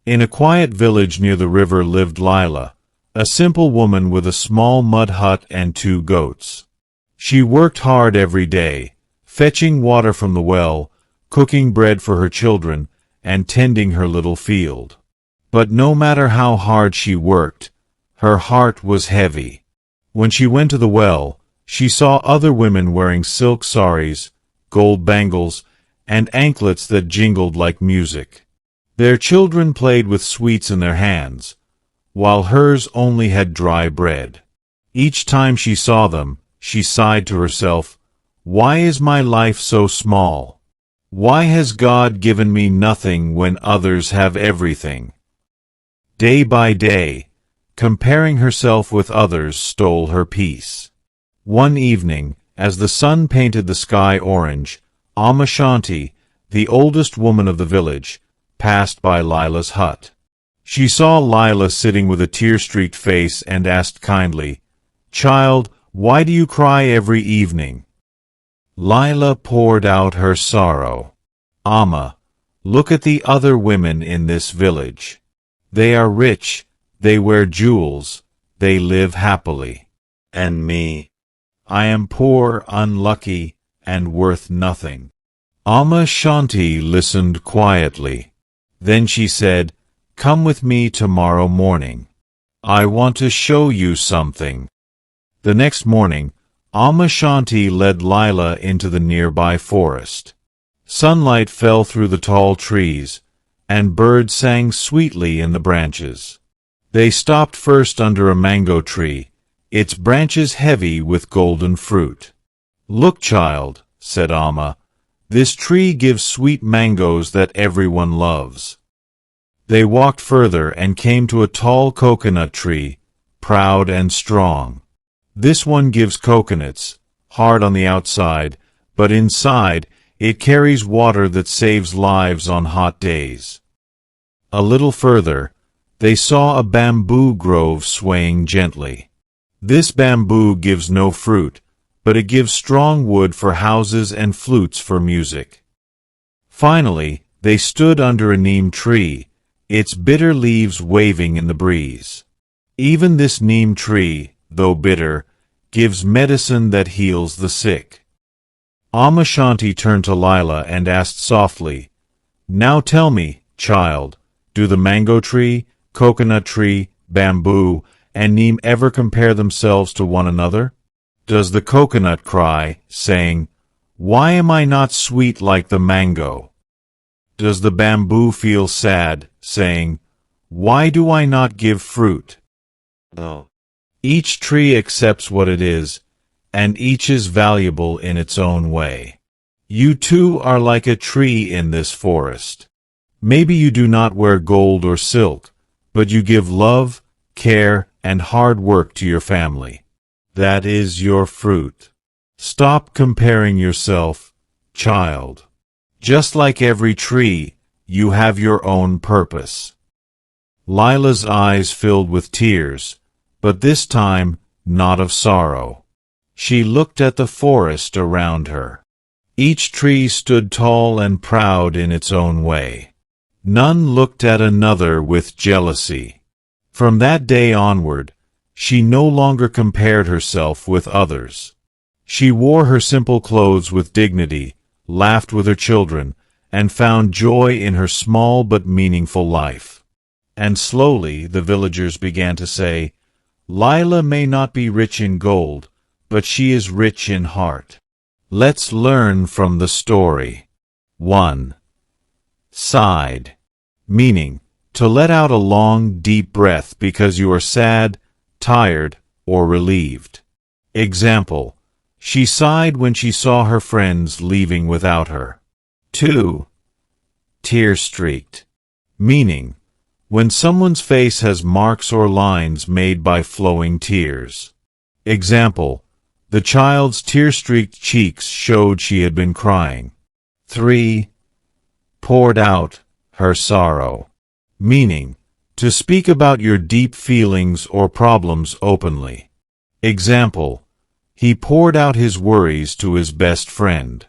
In a quiet village near the river lived Lila, a simple woman with a small mud hut and 2 goats. She worked hard every day, fetching water from the well, cooking bread for her children, and tending her little field. But no matter how hard she worked, her heart was heavy. When she went to the well, she saw other women wearing silk saris, gold bangles, and anklets that jingled like music. Their children played with sweets in their hands, while hers only had dry bread. Each time she saw them, she sighed to herself, "Why is my life so small? Why has God given me nothing when others have everything?" Day by day, comparing herself with others stole her peace. One evening, as the sun painted the sky orange, Amma Shanti, the oldest woman of the village, passed by Lila's hut. She saw Lila sitting with a tear-streaked face and asked kindly, "Child, why do you cry every evening?" Lila poured out her sorrow. "Amma, look at the other women in this village. They are rich, they wear jewels, they live happily. And me, I am poor, unlucky, and worth nothing." Amma Shanti listened quietly. Then she said, "Come with me tomorrow morning. I want to show you something." The next morning, Amma Shanti led Lila into the nearby forest. Sunlight fell through the tall trees, and birds sang sweetly in the branches. They stopped first under a mango tree, its branches heavy with golden fruit. "Look, child," said Amma, "this tree gives sweet mangoes that everyone loves." They walked further and came to a tall coconut tree, proud and strong. "This one gives coconuts, hard on the outside, but inside it carries water that saves lives on hot days." A little further, they saw a bamboo grove swaying gently. "This bamboo gives no fruit, but it gives strong wood for houses and flutes for music." Finally, they stood under a neem tree, its bitter leaves waving in the breeze. Even this neem tree, though bitter, gives medicine that heals the sick. Amma Shanti turned to Lila and asked softly, "Now tell me, child, do the mango tree, coconut tree, bamboo, and neem ever compare themselves to one another? Does the coconut cry, saying, 'Why am I not sweet like the mango?' Does the bamboo feel sad, saying, 'Why do I not give fruit?' No. Each tree accepts what it is, and each is valuable in its own way. You too are like a tree in this forest. Maybe you do not wear gold or silk, but you give love, care, and hard work to your family. That is your fruit. Stop comparing yourself, child. Just like every tree, you have your own purpose." Lila's eyes filled with tears, but this time not of sorrow. She looked at the forest around her. Each tree stood tall and proud in its own way. None looked at another with jealousy. From that day onward, she no longer compared herself with others. She wore her simple clothes with dignity, laughed with her children, and found joy in her small but meaningful life. And slowly the villagers began to say, "Lila may not be rich in gold, but she is rich in heart." Let's learn from the story. 1. Sighed. Meaning, to let out a long, deep breath because you are sad, tired, or relieved. Example, she sighed when she saw her friends leaving without her. 2. Tear-streaked. Meaning, when someone's face has marks or lines made by flowing tears. Example, the child's tear-streaked cheeks showed she had been crying. 3. Poured out her sorrow. Meaning, to speak about your deep feelings or problems openly. Example, he poured out his worries to his best friend.